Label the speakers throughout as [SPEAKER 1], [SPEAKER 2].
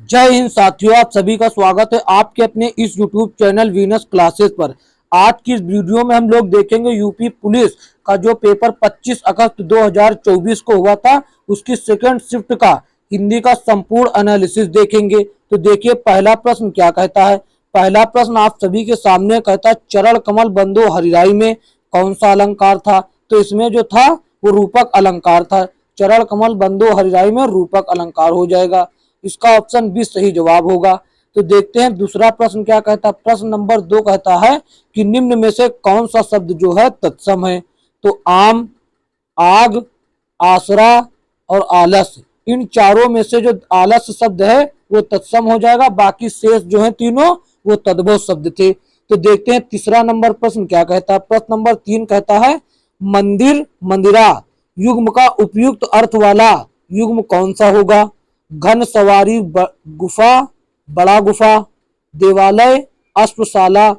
[SPEAKER 1] जय हिंद साथियों, आप सभी का स्वागत है आपके अपने इस YouTube चैनल वीनस क्लासेस पर। आज की इस वीडियो में हम लोग देखेंगे यूपी पुलिस का जो पेपर 25 अगस्त 2024 को हुआ था, उसकी सेकंड शिफ्ट का हिंदी का संपूर्ण एनालिसिस देखेंगे। तो देखिए पहला प्रश्न क्या कहता है। पहला प्रश्न आप सभी के सामने कहता है, चरण कमल बंदो हरिराई में कौन सा अलंकार था। तो इसमें जो था वो रूपक अलंकार था। चरण कमल बंदो हरिराई में रूपक अलंकार हो जाएगा। इसका ऑप्शन बी सही जवाब होगा। तो देखते हैं दूसरा प्रश्न क्या कहता है। प्रश्न नंबर 2 कहता है कि निम्न में से कौन सा शब्द जो है तत्सम है। तो आम, आग, आसरा और आलस, इन चारों में से जो आलस शब्द है वो तत्सम हो जाएगा। बाकी शेष जो है तीनों वो तद्भव शब्द थे। तो देखते हैं तीसरा नंबर प्रश्न क्या कहता है। प्रश्न नंबर 3 कहता है, मंदिर मंदिरा युग्म का उपयुक्त अर्थ वाला युग्म कौन सा होगा। घन सवारी गुफा, बड़ा गुफा, देवालय, अश्वशाला,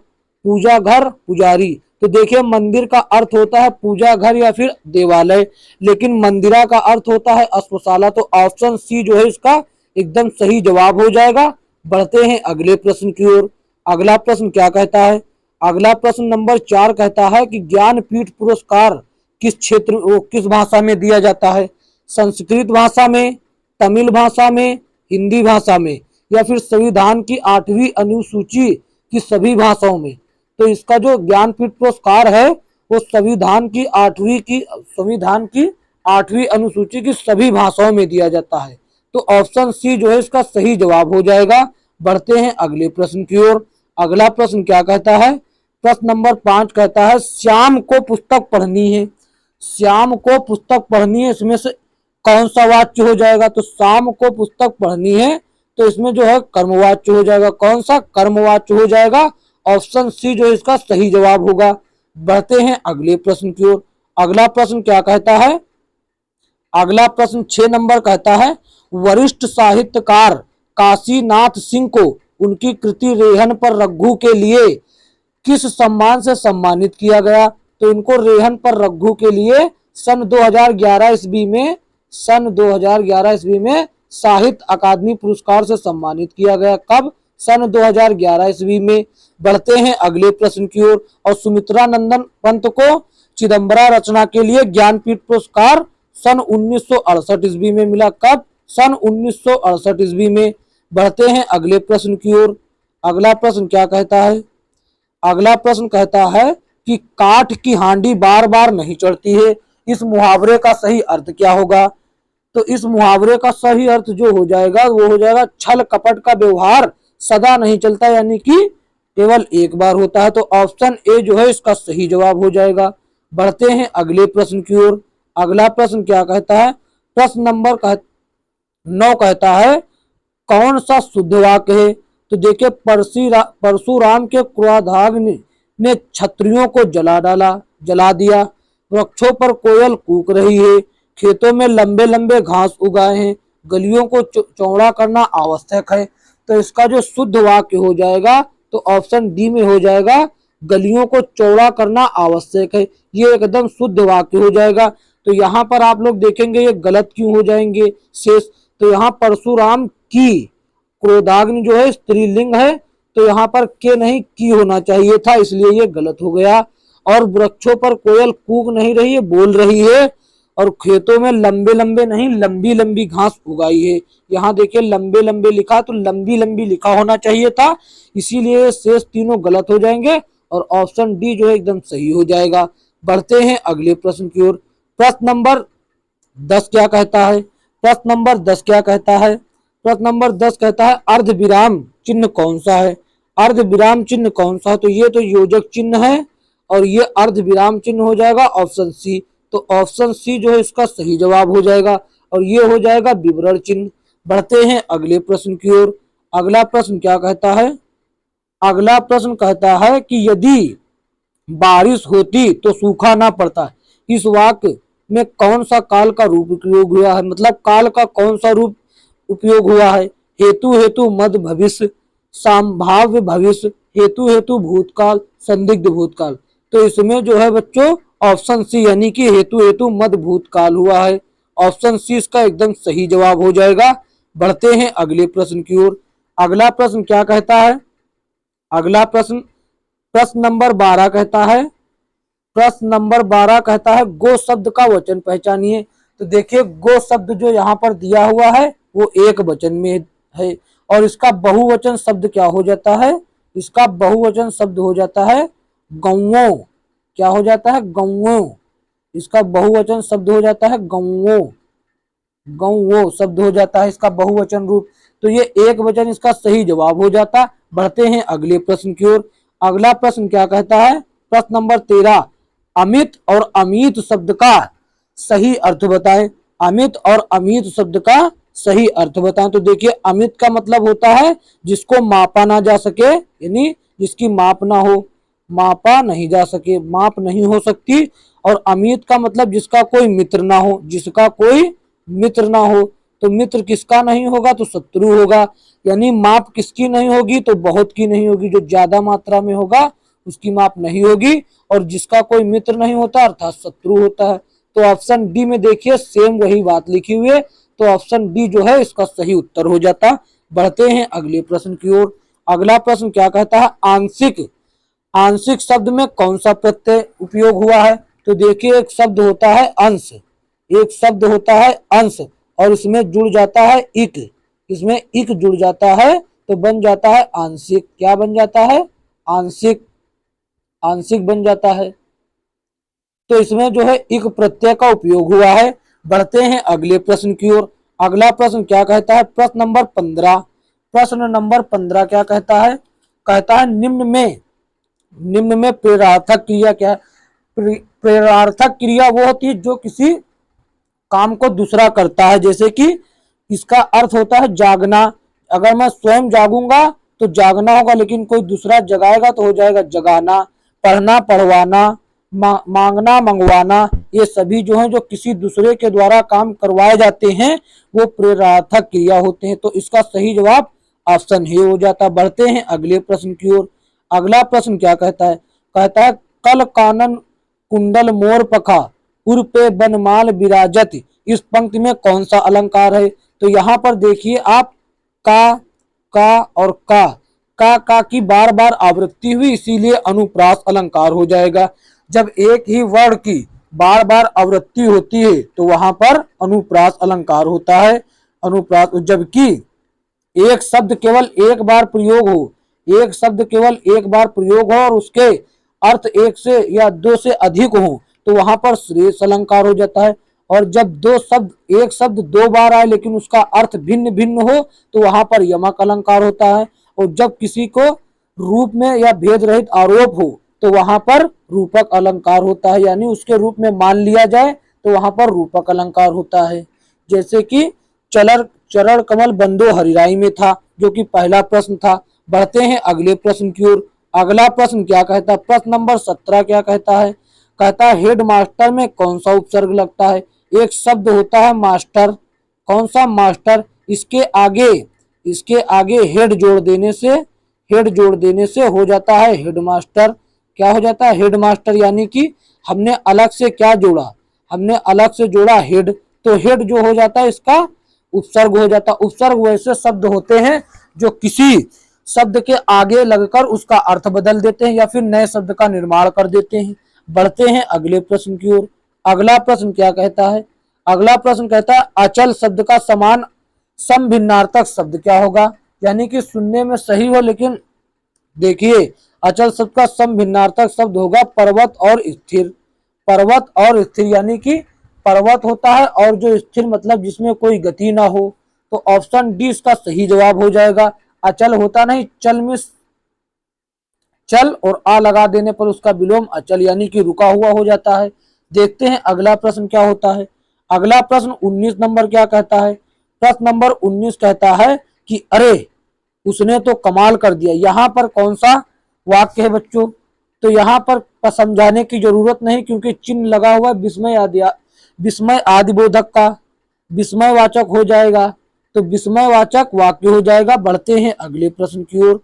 [SPEAKER 1] पूजा घर, पुजारी। तो देखिए मंदिर का अर्थ होता है पूजा घर या फिर देवालय, लेकिन मंदिरा का अर्थ होता है अश्वशाला। तो ऑप्शन सी जो है इसका एकदम सही जवाब हो जाएगा। बढ़ते हैं अगले प्रश्न की ओर। अगला प्रश्न क्या कहता है। अगला प्रश्न नंबर 4 कहता है कि ज्ञानपीठ पुरस्कार किस क्षेत्र किस भाषा में दिया जाता है। संस्कृत भाषा में, तमिल भाषा में, हिंदी भाषा में या फिर संविधान की 8वीं अनुसूची की सभी भाषाओं में। तो इसका जो ज्ञानपीठ पुरस्कार है वो संविधान की 8वीं अनुसूची की सभी भाषाओं में दिया जाता है। तो ऑप्शन सी जो है इसका सही जवाब हो जाएगा। बढ़ते हैं अगले प्रश्न की ओर। अगला प्रश्न क्या कहता है। प्रश्न नंबर 5 कहता है, श्याम को पुस्तक पढ़नी है। श्याम को पुस्तक पढ़नी है, इसमें से कौन सा वाच्य हो जाएगा। तो शाम को पुस्तक पढ़नी है तो इसमें जो है कर्मवाच्य हो जाएगा। कौन सा कर्मवाच्य हो जाएगा। ऑप्शन सी जो इसका सही जवाब होगा। बढ़ते हैं अगले प्रश्न की ओर। अगला प्रश्न क्या कहता है। अगला प्रश्न 6 नंबर कहता है, वरिष्ठ साहित्यकार काशीनाथ सिंह को उनकी कृति रेहन पर रघु के लिए किस सम्मान से सम्मानित किया गया। तो इनको रेहन पर रघु के लिए सन 2011 ईस्वी में साहित्य अकादमी पुरस्कार से सम्मानित किया गया। कब। सन 2011 ईस्वी में। बढ़ते हैं अगले प्रश्न की ओर। और सुमित्रा नंदन पंत को चिदम्बरा रचना के लिए ज्ञानपीठ पुरस्कार सन 1968 ईस्वी में मिला। कब। सन 1968 ईस्वी में। बढ़ते हैं अगले प्रश्न की ओर। अगला प्रश्न क्या कहता है। अगला प्रश्न कहता है कि काठ की हांडी बार बार नहीं चढ़ती है। इस मुहावरे का सही अर्थ क्या होगा। तो इस मुहावरे का सही अर्थ जो हो जाएगा वो हो जाएगा, छल कपट का व्यवहार सदा नहीं चलता, यानी कि केवल एक बार होता है। तो ऑप्शन ए जो है इसका सही जवाब हो जाएगा। बढ़ते हैं अगले प्रश्न की ओर। अगला प्रश्न क्या कहता है। प्रश्न नंबर 9 कहता है, कौन सा शुद्ध वाक्य है। तो देखिए परशुराम के क्रोधाग्नि ने क्षत्रियों को जला दिया। वृक्षों पर कोयल कूक रही है। खेतों में लंबे लंबे घास उगाए हैं। गलियों को चौड़ा करना आवश्यक है। तो इसका जो शुद्ध वाक्य हो जाएगा तो ऑप्शन डी में हो जाएगा, गलियों को चौड़ा करना आवश्यक है। ये एकदम शुद्ध वाक्य हो जाएगा। तो यहाँ पर आप लोग देखेंगे ये गलत क्यों हो जाएंगे शेष। तो यहाँ परशुराम की क्रोधाग्नि जो है स्त्रीलिंग है, तो यहाँ पर के नहीं की होना चाहिए था, इसलिए ये गलत हो गया। और वृक्षों पर कोयल कूक नहीं रही है, बोल रही है। और खेतों में लंबे लंबे नहीं लंबी लंबी घास उगाई है। यहाँ देखिए लंबे लंबे लिखा तो लंबी लंबी लिखा होना चाहिए था, इसीलिए शेष तीनों गलत हो जाएंगे और ऑप्शन डी जो है एकदम सही हो जाएगा। बढ़ते हैं अगले प्रश्न की ओर। प्रश्न नंबर 10 क्या कहता है। प्रश्न नंबर 10 क्या कहता है। प्रश्न नंबर 10 कहता है, अर्ध विराम चिन्ह कौन सा है। अर्ध विराम चिन्ह कौन सा है। तो ये तो योजक चिन्ह है और ये अर्ध विराम चिन्ह हो जाएगा ऑप्शन सी। तो ऑप्शन सी जो है इसका सही जवाब हो जाएगा और ये हो जाएगा विवरण चिन्ह। बढ़ते हैं अगले प्रश्न की ओर। अगला प्रश्न क्या कहता है। अगला प्रश्न कहता है कि यदि बारिश होती तो सूखा ना पड़ता। इस वाक्य में कौन सा काल का रूप उपयोग हुआ है, मतलब काल का कौन सा रूप उपयोग हुआ है। हेतु हेतु मध्य भविष्य, संभाव्य भविष्य, हेतु हेतु भूतकाल, संदिग्ध भूतकाल। तो इसमें जो है बच्चों ऑप्शन सी यानी कि हेतु हेतु मध्य भूतकाल हुआ है। ऑप्शन सी इसका एकदम सही जवाब हो जाएगा। बढ़ते हैं अगले प्रश्न की ओर। अगला प्रश्न क्या कहता है? अगला प्रश्न प्रश्न नंबर 12 कहता है, प्रश्न नंबर 12 कहता है गो शब्द का वचन पहचानिए। तो देखिए गो शब्द जो यहाँ पर दिया हुआ है वो एक वचन में है और इसका बहुवचन शब्द क्या हो जाता है? इसका बहुवचन शब्द हो जाता है गौओं। क्या हो जाता है? गौओं। इसका बहुवचन शब्द हो जाता है गौओं। गौओं शब्द हो जाता है इसका बहुवचन रूप। तो ये एक वचन इसका सही जवाब हो जाता। बढ़ते हैं अगले प्रश्न की ओर। अगला प्रश्न क्या कहता है? प्रश्न नंबर 13, अमित और अमित शब्द का सही अर्थ बताएं। अमित और अमित शब्द का सही अर्थ बताएं। तो देखिए अमित का मतलब होता है जिसको मापा ना जा सके, यानी जिसकी माप ना हो, मापा नहीं जा सके, माप नहीं हो सकती। और अमित का मतलब जिसका कोई मित्र ना हो, जिसका कोई मित्र ना हो। तो मित्र किसका नहीं होगा? तो शत्रु होगा। यानी माप किसकी नहीं होगी? तो बहुत की नहीं होगी। जो ज्यादा मात्रा में होगा उसकी माप नहीं होगी और जिसका कोई मित्र नहीं होता अर्थात शत्रु होता है। तो ऑप्शन डी में देखिए सेम वही बात लिखी हुई है। तो ऑप्शन डी जो है इसका सही उत्तर हो जाता। बढ़ते हैं अगले प्रश्न की ओर। अगला प्रश्न क्या कहता है? आंशिक। आंशिक शब्द में कौन सा प्रत्यय उपयोग हुआ है? तो देखिए एक शब्द होता है अंश, एक शब्द होता है अंश और इसमें जुड़ जाता है इक। इसमें इक जुड़ जाता है तो बन जाता है आंशिक। क्या बन जाता है? आंशिक। आंशिक बन जाता है। तो इसमें जो है इक प्रत्यय का उपयोग हुआ है। बढ़ते हैं अगले प्रश्न की ओर। अगला प्रश्न क्या कहता है? प्रश्न नंबर 15। प्रश्न नंबर 15 क्या कहता है? कहता है निम्न में प्रेरणार्थक क्रिया क्या है? प्रेरणार्थक क्रिया वो होती है जो किसी काम को दूसरा करता है। जैसे कि इसका अर्थ होता है जागना। अगर मैं स्वयं जागूंगा तो जागना होगा, लेकिन कोई दूसरा जगाएगा तो हो जाएगा जगाना। पढ़ना पढ़वाना, मांगना मंगवाना, ये सभी जो है जो किसी दूसरे के द्वारा काम करवाए जाते हैं वो प्रेरणार्थक क्रिया होते हैं। तो इसका सही जवाब ऑप्शन ए हो जाता। बढ़ते हैं अगले प्रश्न की ओर। अगला प्रश्न क्या कहता है? कहता है कल कानन कुंडल मोर पखा उर पे बनमाल विराजत। इस पंक्ति में कौन सा अलंकार है? तो यहाँ पर देखिए आप का और का की बार बार आवृत्ति हुई, इसीलिए अनुप्रास अलंकार हो जाएगा। जब एक ही वर्ण की बार बार आवृत्ति होती है तो वहां पर अनुप्रास अलंकार होता है। अनुप्रास। जबकि एक शब्द केवल एक बार प्रयोग हो, एक शब्द केवल एक बार प्रयोग हो और उसके अर्थ एक से या दो से अधिक हो तो वहां पर श्रेष्ठ अलंकार हो जाता है। और जब एक शब्द दो बार आए लेकिन उसका अर्थ भिन्न भिन्न हो तो वहां पर यमक अलंकार होता है। और जब किसी को रूप में या भेद रहित आरोप हो तो वहां पर रूपक अलंकार होता है, यानी उसके रूप में मान लिया जाए तो वहां पर रूपक अलंकार होता है। जैसे कि चरण कमल बंदो हरिराई में था, जो कि पहला प्रश्न था। बढ़ते हैं अगले प्रश्न की ओर। अगला प्रश्न क्या कहता है? प्रश्न नंबर 17 क्या कहता है? कहता है हेड मास्टर में कौन सा उपसर्ग लगता है? एक शब्द होता है मास्टर। कौन सा? मास्टर। इसके आगे हेड जोड़ देने से हो जाता है हेडमास्टर। क्या हो जाता है? हेडमास्टर। यानी कि हमने अलग से क्या जोड़ा? हमने अलग से जोड़ा हेड, तो हेड जो हो जाता है इसका उपसर्ग हो जाता है। उपसर्ग वैसे शब्द होते हैं जो किसी शब्द के आगे लगकर उसका अर्थ बदल देते हैं या फिर नए शब्द का निर्माण कर देते हैं। बढ़ते हैं अगले प्रश्न की ओर। अगला प्रश्न क्या कहता है? अगला प्रश्न कहता है अचल शब्द का समान समभिन्नार्थक शब्द क्या होगा? यानी कि सुनने में सही हो, लेकिन देखिए अचल शब्द का समभिन्नार्थक शब्द होगा पर्वत और स्थिर। पर्वत और स्थिर, यानी कि पर्वत होता है और जो स्थिर मतलब जिसमें कोई गति ना हो। तो ऑप्शन डी इसका सही जवाब हो जाएगा। अचल होता नहीं, चल में चल और आ लगा देने पर उसका विलोम अचल यानी कि रुका हुआ हो जाता है। देखते हैं अगला प्रश्न क्या होता है। अगला प्रश्न 19 नंबर क्या कहता है? प्रश्न नंबर 19 कहता है कि अरे उसने तो कमाल कर दिया। यहाँ पर कौन सा वाक्य है बच्चों? तो यहाँ पर समझाने की जरूरत नहीं क्योंकि चिन्ह लगा हुआ है विस्मय आदिबोधक का, विस्मयवाचक हो जाएगा। तो विस्मयवाचक वाक्य हो जाएगा। बढ़ते हैं अगले प्रश्न की ओर।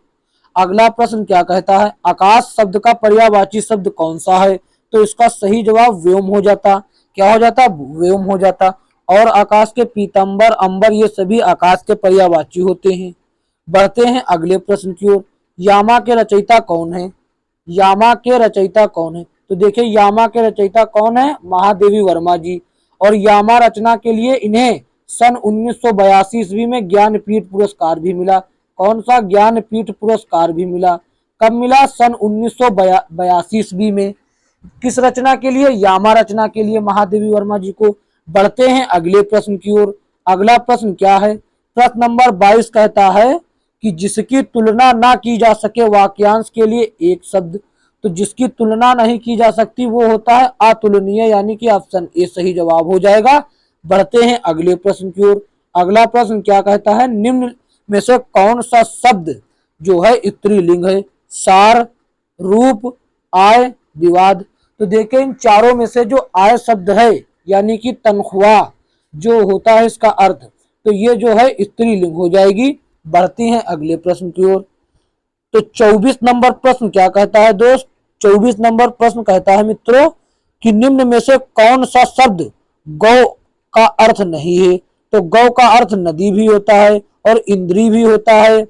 [SPEAKER 1] अगला प्रश्न क्या कहता है? आकाश शब्द का पर्यायवाची शब्द कौन सा है? तो इसका सही जवाब व्योम हो जाता। क्या हो जाता? व्योम हो जाता। और आकाश के पीतांबर, अंबर ये सभी आकाश के पर्यायवाची होते हैं। बढ़ते हैं अगले प्रश्न की ओर। यामा के रचयिता कौन है? यामा के रचयिता कौन है? तो देखिए यामा के रचयिता कौन है? महादेवी वर्मा जी। और यामा रचना के लिए इन्हें सन 1982 ईस्वी में ज्ञानपीठ पुरस्कार भी मिला। कौन सा? ज्ञानपीठ पुरस्कार भी मिला। कब मिला? सन 1982 ईस्वी में। किस रचना के लिए? यामा रचना के लिए महादेवी वर्मा जी को। बढ़ते हैं अगले प्रश्न की ओर। अगला प्रश्न क्या है? प्रश्न नंबर 22 कहता है कि जिसकी तुलना ना की जा सके वाक्यांश के लिए एक शब्द। तो जिसकी तुलना नहीं की जा सकती वो होता है अतुलनीय, यानी कि ऑप्शन ए सही जवाब हो जाएगा। बढ़ते हैं अगले प्रश्न की ओर। अगला प्रश्न क्या कहता है? निम्न में से कौन सा शब्द जो है स्त्रीलिंग है? सार, रूप, आय, विवाद। तो देखें इन चारों में से जो आय शब्द है यानी कि तनख्वाह जो होता है इसका अर्थ, तो ये जो है स्त्रीलिंग हो जाएगी। बढ़ती हैं अगले प्रश्न की ओर। तो 24 नंबर प्रश्न क्या कहता है दोस्त? 24 नंबर प्रश्न कहता है मित्रों कि निम्न में से कौन सा शब्द गौ का अर्थ नहीं है? तो गौ का अर्थ नदी भी होता है और इंद्री भी होता है,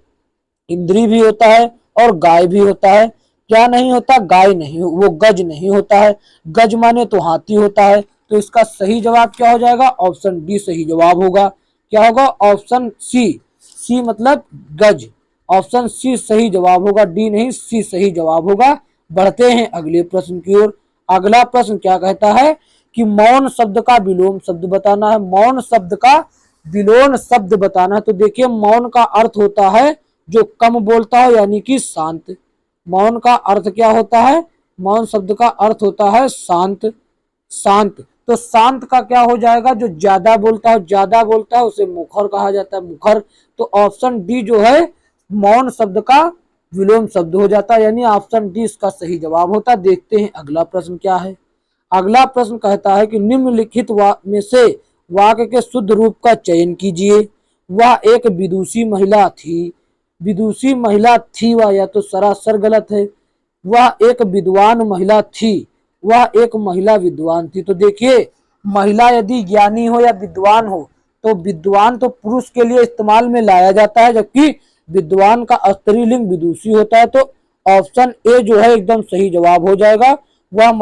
[SPEAKER 1] इंद्री भी होता है और गाय भी होता है। क्या नहीं होता? गाय नहीं, वो गज नहीं होता है। गज माने तो हाथी होता है। तो इसका सही जवाब क्या हो जाएगा? ऑप्शन डी सही जवाब होगा। क्या होगा? Option C. सी मतलब गज। ऑप्शन सी सही जवाब होगा, डी नहीं, सी सही जवाब होगा। बढ़ते हैं अगले प्रश्न की ओर। अगला प्रश्न क्या कहता है कि मौन शब्द का विलोम शब्द बताना है। मौन शब्द का विलोम शब्द बताना है। तो देखिए मौन का अर्थ होता है जो कम बोलता हो यानी कि शांत। मौन का अर्थ क्या होता है? मौन शब्द का अर्थ होता है शांत। शांत, तो शांत का क्या हो जाएगा? जो ज्यादा बोलता है, ज्यादा बोलता है उसे मुखर कहा जाता है, मुखर। तो ऑप्शन डी जो है मौन शब्द का विलोम शब्द हो जाता है, यानी ऑप्शन डी इसका सही जवाब होता है। देखते हैं अगला प्रश्न क्या है। अगला प्रश्न कहता है कि निम्नलिखित में से वाक्य के शुद्ध रूप का चयन कीजिए। वह एक विदुषी महिला थी। विदुषी महिला थी वह, या तो सरासर गलत है। वह एक विद्वान महिला थी। वह एक महिला विद्वान थी। तो देखिए महिला यदि ज्ञानी हो या विद्वान हो तो विद्वान तो पुरुष के लिए इस्तेमाल में लाया जाता है, जबकि विद्वान का स्त्रीलिंग विदुषी होता है। तो ऑप्शन ए जो है एकदम सही जवाब हो जाएगा। वह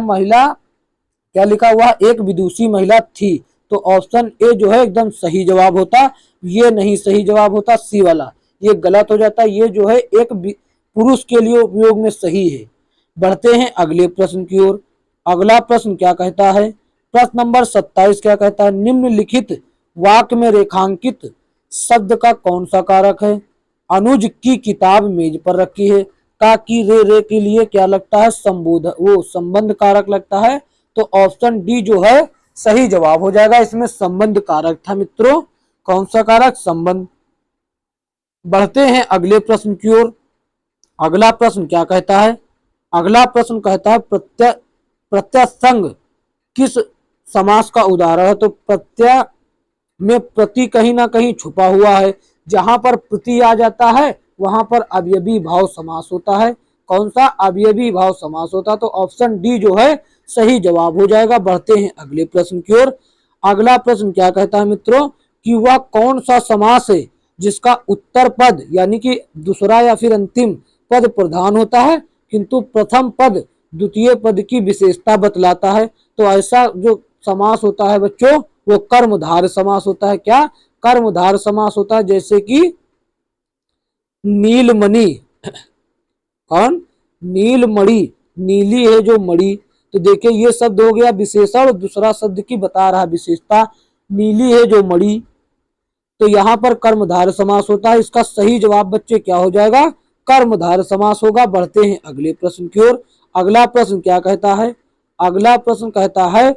[SPEAKER 1] महिला क्या लिखा हुआ? एक विदुषी महिला थी। तो ऑप्शन ए जो है एकदम सही जवाब होता। ये नहीं सही जवाब होता, सी वाला ये गलत हो जाता। ये जो है एक पुरुष के लिए उपयोग में सही है। बढ़ते हैं अगले प्रश्न की ओर। अगला प्रश्न क्या कहता है? प्रश्न नंबर 27 क्या कहता है? निम्नलिखित वाक्य में रेखांकित शब्द का कौन सा कारक है? अनुज की किताब मेज पर रखी है। का की रे के लिए क्या लगता है? संबोधन, वो संबंध कारक लगता है। तो ऑप्शन डी जो है सही जवाब हो जाएगा। इसमें संबंध कारक था मित्रों। कौन सा कारक? संबंध। बढ़ते हैं अगले प्रश्न की ओर। अगला प्रश्न क्या कहता है? अगला प्रश्न कहता है प्रत्यसंग किस समास का उदाहरण है? तो प्रत्यय में प्रति कहीं ना कहीं छुपा हुआ है। जहां पर प्रति आ जाता है वहां पर अवयवी भाव समास होता है। कौन सा? अवयवी भाव समास होता है। तो ऑप्शन डी जो है सही जवाब हो जाएगा। बढ़ते हैं अगले प्रश्न की ओर। अगला प्रश्न क्या कहता है मित्रों कि वह कौन सा समास है जिसका उत्तर पद यानी कि दूसरा या फिर अंतिम पद प्रधान होता है किंतु प्रथम पद द्वितीय पद की विशेषता बतलाता है? तो ऐसा जो समास होता है बच्चों वो कर्मधारय समास होता है। क्या? कर्मधारय समास होता है। जैसे कि नीलमणि, कौन? नीलमणि, नीली है जो मणि। तो देखिए ये शब्द हो गया विशेषण और दूसरा शब्द की बता रहा विशेषता। नीली है जो मणि, तो यहाँ पर कर्मधारय समास होता है। इसका सही जवाब बच्चे क्या हो जाएगा? कर्मधारय समास होगा। बढ़ते हैं अगले प्रश्न की ओर। अगला प्रश्न क्या कहता है? अगला प्रश्न कहता है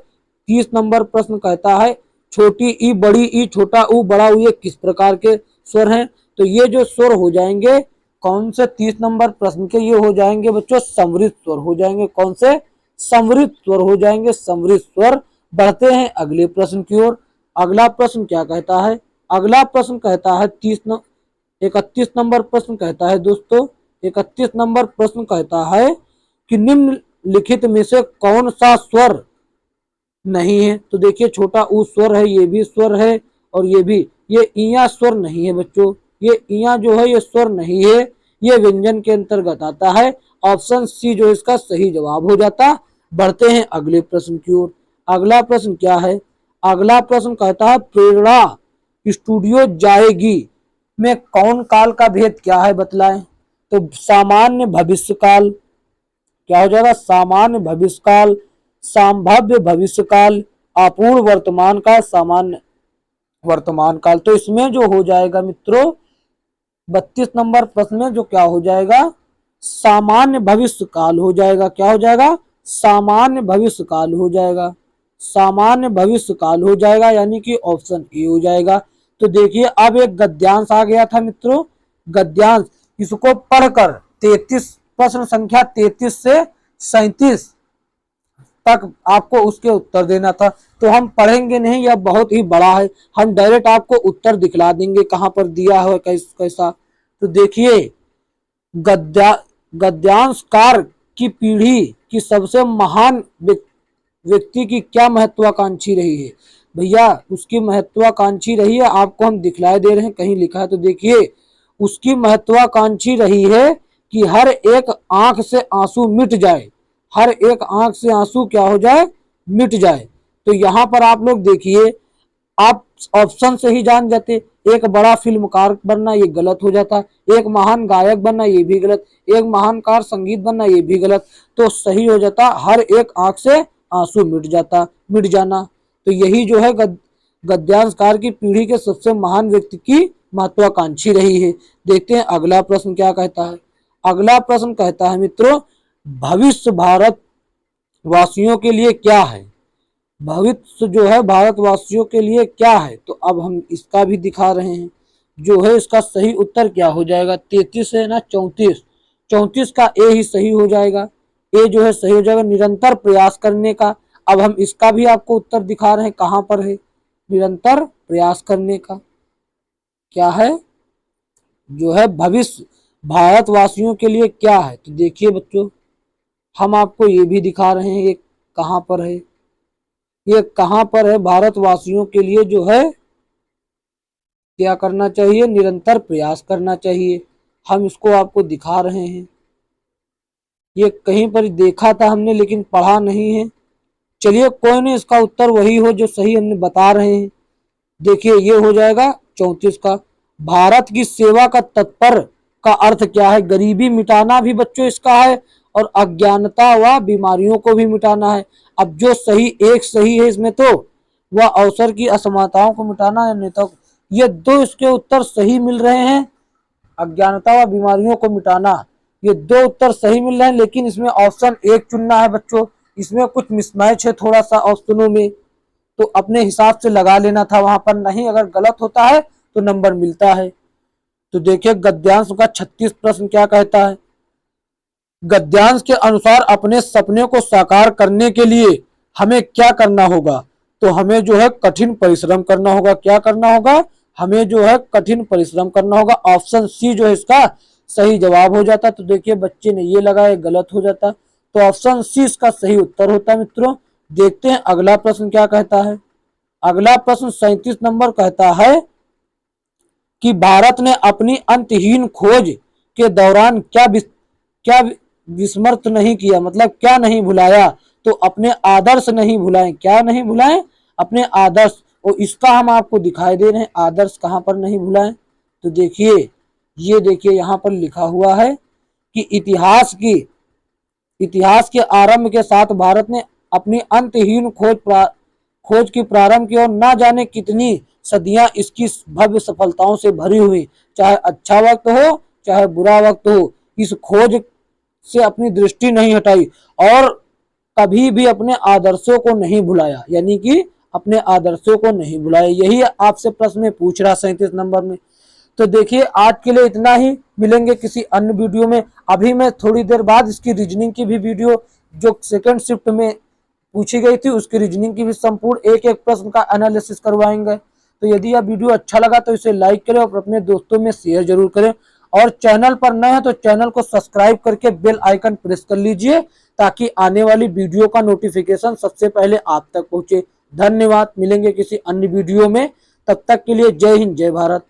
[SPEAKER 1] 30 नंबर प्रश्न कहता है छोटी ई बड़ी ई छोटा ऊ बड़ा ऊ ये किस प्रकार के स्वर हैं? तो ये जो स्वर हो जाएंगे कौन से 30 नंबर प्रश्न के? ये हो जाएंगे बच्चों समृद्ध स्वर हो जाएंगे। कौन से? समृद्ध स्वर हो जाएंगे, समृद्ध स्वर। बढ़ते हैं अगले प्रश्न की ओर। अगला प्रश्न क्या कहता है? अगला प्रश्न कहता है 31 नंबर प्रश्न कहता है दोस्तों 31 नंबर प्रश्न कहता है कि निम्नलिखित में से कौन सा स्वर नहीं है। तो देखिए छोटा ऊ स्वर है, ये भी स्वर है और ये भी, ये ईया स्वर नहीं है बच्चों, ये ईया जो है ये स्वर नहीं है, ये व्यंजन के अंतर्गत आता है। ऑप्शन सी जो इसका सही जवाब हो जाता। बढ़ते हैं अगले प्रश्न की ओर। अगला प्रश्न क्या है? अगला प्रश्न कहता है प्रेरणा स्टूडियो जाएगी में कौन काल का भेद क्या है बतलाएं। तो सामान्य भविष्य काल क्या हो जाएगा? सामान्य भविष्य काल, संभाव्य भविष्य काल, अपूर्ण वर्तमान काल, सामान्य वर्तमान काल। तो इसमें जो हो जाएगा मित्रों 32 नंबर प्रश्न में जो क्या हो जाएगा? सामान्य भविष्य काल हो जाएगा। क्या हो जाएगा? सामान्य भविष्य काल हो जाएगा। सामान्य भविष्य काल हो जाएगा, यानी कि ऑप्शन ए हो जाएगा। तो देखिए अब एक गद्यांश आ गया था मित्रों, गद्यांश, इसको पढ़कर 33 प्रश्न संख्या 33 से 37 तक आपको उसके उत्तर देना था। तो हम पढ़ेंगे नहीं, यह बहुत ही बड़ा है, हम डायरेक्ट आपको उत्तर दिखला देंगे कहां पर दिया है कैसा। तो देखिए गद्यांशकार की पीढ़ी की सबसे महान व्यक्ति की क्या महत्वाकांक्षी रही है? भैया उसकी महत्वाकांक्षी रही है, आपको हम दिखलाए दे रहे हैं, कहीं लिखा है तो देखिए, उसकी महत्वाकांक्षी रही है कि हर एक आंख से आंसू मिट जाए, हर एक आंख से आंसू क्या हो जाए? मिट जाए। तो यहाँ पर आप लोग देखिए, आप ऑप्शन से ही जान जाते, एक बड़ा फिल्मकार बनना ये गलत हो जाता, एक महान गायक बनना ये भी गलत, एक महान कार संगीत बनना ये भी गलत। तो सही हो जाता हर एक आंख से आंसू मिट जाना। तो यही जो है गद्यांशकार की पीढ़ी के सबसे महान व्यक्ति की महत्वाकांक्षी रही है। देखते हैं अगला प्रश्न क्या कहता है। अगला प्रश्न कहता है मित्रों, भविष्य भारत वासियों के लिए क्या है? भविष्य जो है भारतवासियों के लिए क्या है? तो अब हम इसका भी दिखा रहे हैं, जो है इसका सही उत्तर क्या हो जाएगा? 33 है ना, 34, 34 का ए ही सही हो जाएगा। ए जो है सही हो जाएगा, निरंतर प्रयास करने का। अब हम इसका भी आपको उत्तर दिखा रहे हैं, कहां पर है? निरंतर प्रयास करने का क्या है? जो है भविष्य भारतवासियों के लिए क्या है? तो देखिए बच्चों, हम आपको ये भी दिखा रहे हैं, ये कहां पर है, ये कहां पर है? भारतवासियों के लिए जो है क्या करना चाहिए? निरंतर प्रयास करना चाहिए। हम इसको आपको दिखा रहे हैं, ये कहीं पर देखा था हमने लेकिन पढ़ा नहीं है। चलिए कोई नहीं, इसका उत्तर वही हो जो सही हमने बता रहे हैं। देखिए ये हो जाएगा 34 का। भारत की सेवा का तत्पर का अर्थ क्या है? गरीबी मिटाना भी बच्चों इसका है, और अज्ञानता व बीमारियों को भी मिटाना है। अब जो सही एक सही है इसमें, तो वह अवसर की असमानताओं को मिटाना है, नेता को, ये दो इसके उत्तर सही मिल रहे हैं। अज्ञानता व बीमारियों को मिटाना, ये दो उत्तर सही मिल रहे हैं, लेकिन इसमें ऑप्शन एक चुनना है बच्चों। इसमें कुछ मिसमैच है थोड़ा सा ऑप्शनों में, तो अपने हिसाब से लगा लेना था वहां पर, नहीं अगर गलत होता है तो नंबर मिलता है। तो देखिए गद्यांश का 36 प्रश्न क्या कहता है। गद्यांश के अनुसार अपने सपने को साकार करने के लिए हमें क्या करना होगा? तो हमें जो है कठिन परिश्रम करना होगा। क्या करना होगा? हमें जो है कठिन परिश्रम करना होगा। ऑप्शन सी जो है इसका सही जवाब हो जाता। तो देखिए बच्चे ने ये लगाया, गलत हो जाता, तो ऑप्शन सी इसका सही उत्तर होता है मित्रों। देखते हैं अगला प्रश्न क्या कहता है। अगला प्रश्न 37 नंबर कहता है कि भारत ने अपनी अंतहीन खोज के दौरान क्या विस्मृत नहीं किया, मतलब क्या नहीं भुलाया? तो अपने आदर्श नहीं भुलाए। क्या नहीं भुलाए? अपने आदर्श। और इसका हम आपको दिखाई दे रहे हैं, आदर्श कहां पर नहीं भुलाए। तो देखिए, ये देखिए यहां पर लिखा हुआ है कि इतिहास के आरंभ के साथ भारत ने अपनी अंतहीन खोज की प्रारंभ की, और ना जाने कितनी सदियां इसकी भव्य सफलताओं से भरी हुई। चाहे अच्छा वक्त हो चाहे बुरा वक्त हो, इस खोज से अपनी दृष्टि नहीं हटाई और कभी भी अपने आदर्शों को नहीं भुलाया, यानी कि अपने आदर्शों को नहीं भुलाया। यही आपसे प्रश्न में पूछ रहा 37 नंबर में। तो देखिए आज के लिए इतना ही, मिलेंगे किसी अन्य वीडियो में। अभी मैं थोड़ी देर बाद इसकी रीजनिंग की भी वीडियो जो सेकंड शिफ्ट में पूछी गई थी उसकी रीजनिंग की भी संपूर्ण एक एक प्रश्न का एनालिसिस करवाएंगे। तो यदि यह वीडियो अच्छा लगा तो इसे लाइक करें और अपने दोस्तों में शेयर जरूर करें, और चैनल पर नए हैं तो चैनल को सब्सक्राइब करके बेल आइकन प्रेस कर लीजिए ताकि आने वाली वीडियो का नोटिफिकेशन सबसे पहले आप तक पहुंचे। धन्यवाद, मिलेंगे किसी अन्य वीडियो में, तब तक के लिए जय हिंद जय भारत।